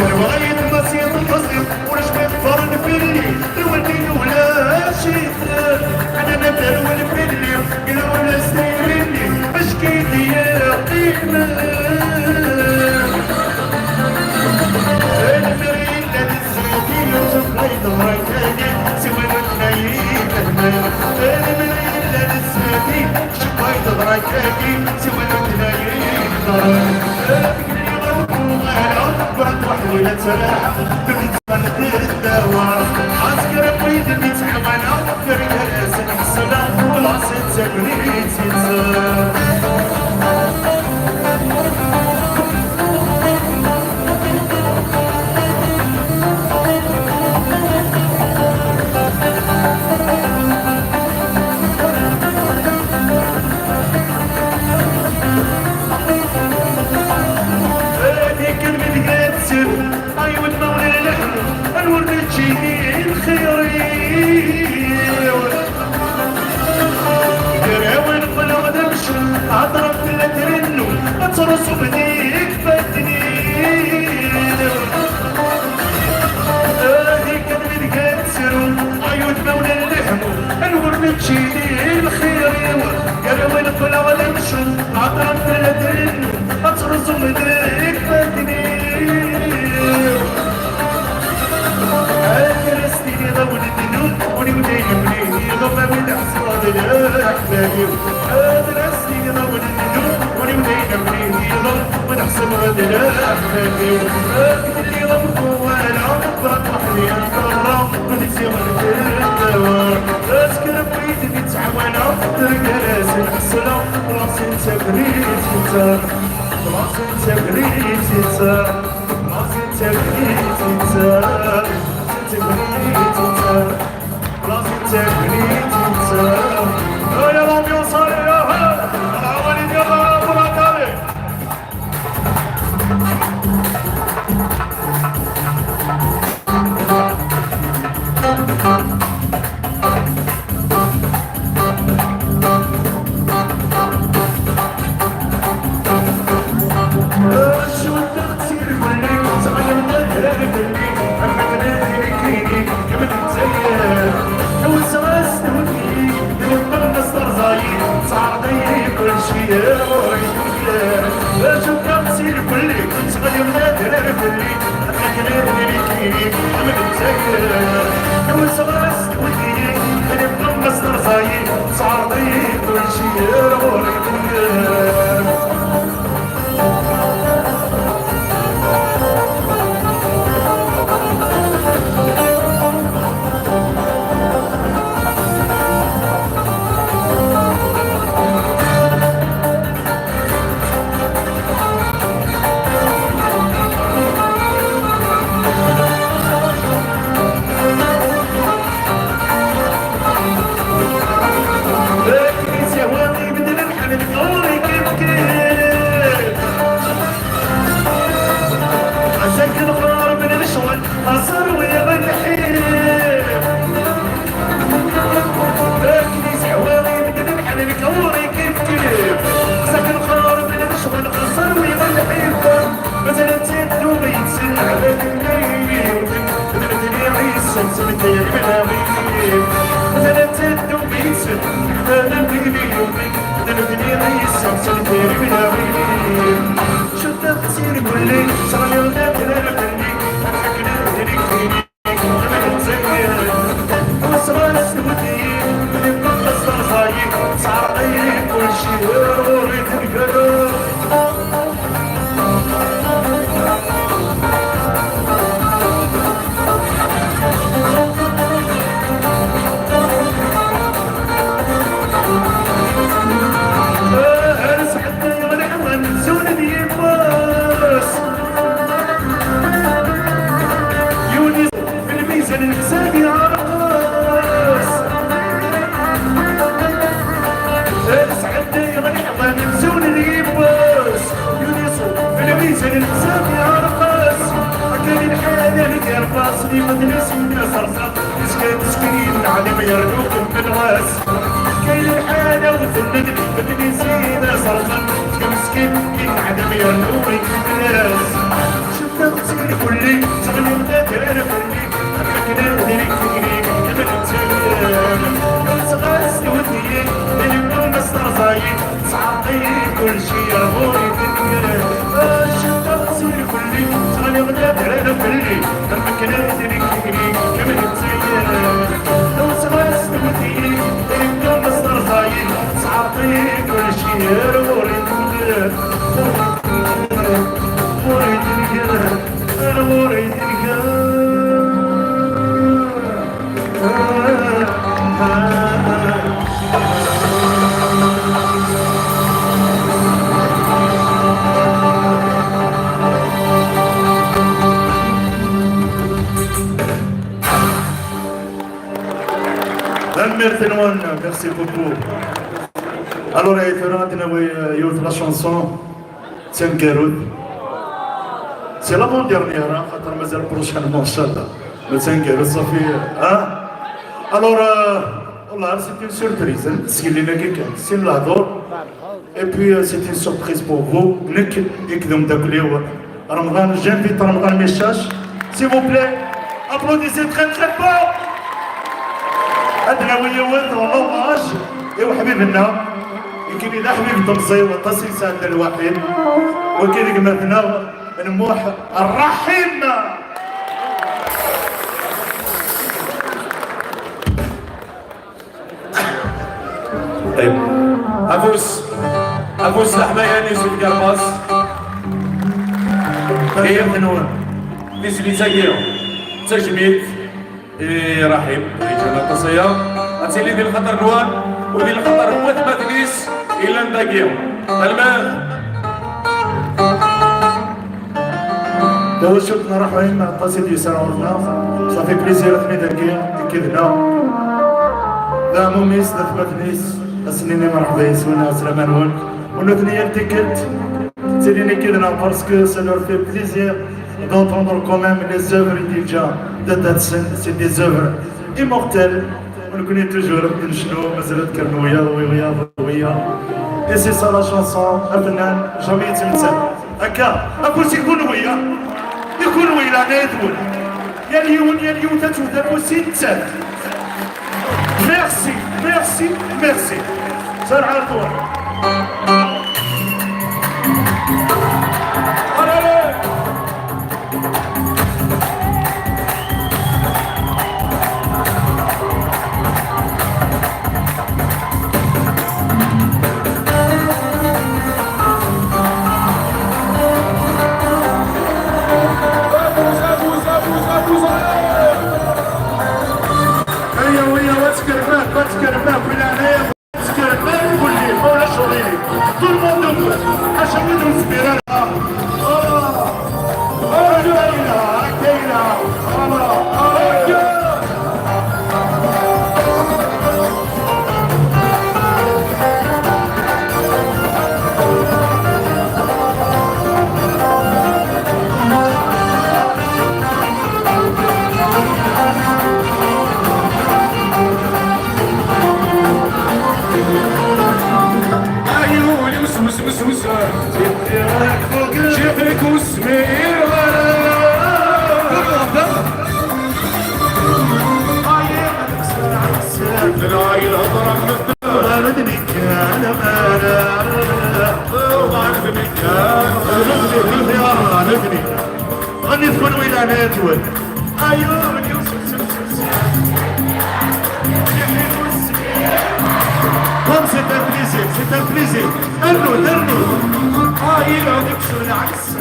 بغيت بسيط بسيط ورشبة فرن في الليل الولدين ولا شي انا نبدا الولد في الليل قالوا ولا سنيني بشكيتي يا قيمة المريض الزيتين وصفيت ضريتاني سوى النايم المريض الزيتين شفيت ضريتاني سوى النايم ولا تلاح بنت الدواء عسكر بيد نتعامل فرق راس الحسنة وراس التبريد ترسو بديك بدني هذيك اللي كتسرو عيون مولى اللحم الورد تشيلي الخير قالوا القلا ولا مشو عطرت بلدن ترسو بديك بدني كرستيني ضول الدنوب ولي وليني ضمن من احساد الاحباب كرستيني ضول الدنوب ولي وليني ونحسب غد الأحبابي اللي غمكو والعمر بطرح لي الكرة ونسي غد الدوار أسكر بيدي نتعاونا ترقى راس الحسنة راسي انت بريد انت راسي انت بريد انت راسي انت بريد انت راسي انت بريد انت راسي انت بريد انت يا رامي وصل يا هلا العوالي ديال برا عليك راسي مدرسي من صرصر مسكين على ما يرجوك من راس كاين الحالة وثنن مدرسي من صرصر مسكين على ما يرجوك من راس شفت سمن كلي سمن وداتر انا كلي فكنا نديرك تكريك كما نتسايل نتغاس ودي نلم نسترزاي صعقي كل شي ربوري تنكر شتا سمن كلي سمن وداتر انا كلي فكنا نديرك تكريك كما نتسايل نتغاس ودي نلم نسترزاي صعقي كل شي ربوري تنكر Merci beaucoup. Alors, il y a la chanson Tsenkerut. C'est l'avant-dernière, خاطر مازال بروشينمون ان شاء الله. Le Tsenkerut صافي Alors, voilà, c'est une surprise. C'est اللي كان سي الهضور. Et puis c'est une surprise pour vous. نك يكذب تاكليو رمضان جانفيت رمضان ميشاش. S'il vous plaît, applaudissez très très fort. عندنا ويا ولد والله ايوا حبيبنا يمكن اذا حبيب تمصي وتصي سعد الوحيد وكذا مثنى نموح الرحيم طيب افوس الحماية نيزو القرباص هي منون نيزو تاكيو تجميل رحيم رجال تصيا أتسلي ديال الخطر نوان وديال الخطر هو تماثليس إلا نداكيو الماء دابا شفنا رايحين قصيد يسرعونا صافي بليزير تميداكي كذنا لا موميس لا تماثليس السنين مرحبا يسونا سلامانون ونثنيا تيكت تسيريني كذنا باسكو سا لور في بليزير d'entendre quand même les œuvres déjà de Datsun, c'est des œuvres immortelles. On le connaît toujours, et c'est ça la chanson, Afnan, jamais تنسى. هكا أقول يكون ويا يكون ويا نادول يا اليوم تتودا سيتات. Merci, merci, merci. Ça le retour. Tout le monde debout, à chaque fois nous espérons. جيبك وسمير دراي الهضرة غالبني كان غالبني كان غالبني غني تكون ويلا ناتول ايوه Comme c'est un plaisir. Donne-nous. Ah, il a dit que je l'axe.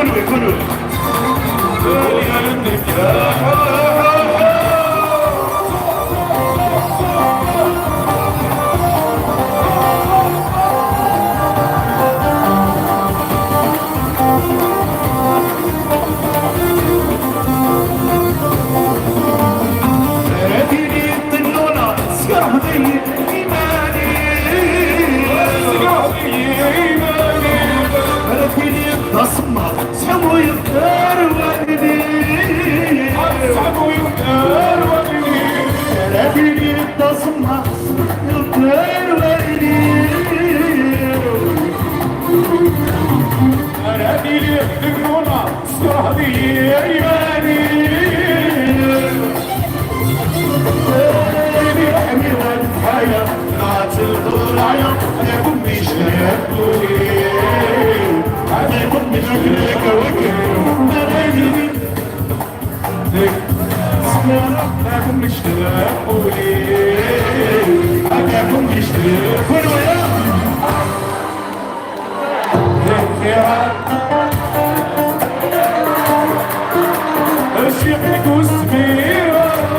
كلوي كلوي تصمع سحبوا يختار والدي سحبوا يختار والدي رافيني تصمع يختار والدي رافيني يختارون صحبي ايماني رحمي والحياة نعطي الضلعية لكم مش هياكلوني عليكم بشكلك وكيلو ملايين عليكم مش تلاقوني عليكم مش تلاقوني يا الشيخ وسميرة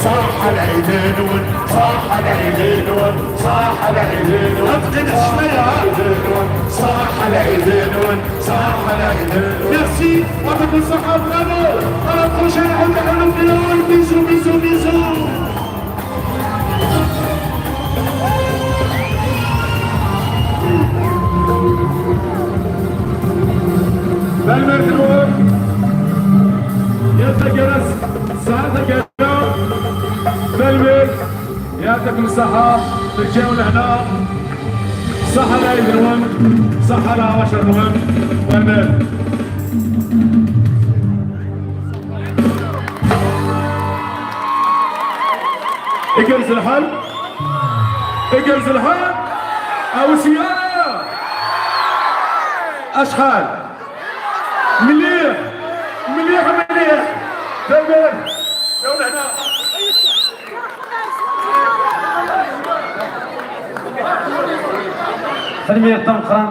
صاح العيدين صاح العيدين صاح العيدين ابقد الشمال صاح العيدين صاح العيدين ميرسي وعطيكم الصحة برافو على البروشين حلو حلو بلون بيزو بيزو بيزو يعطيكم الصحة تجاو لهنا صحة لا يدروم صحة لا عشر نوم والبال اجلس الحل اجلس الحل او سيارة اشحال مليح مليح مليح بالبال جاو لهنا فرمي الطمقران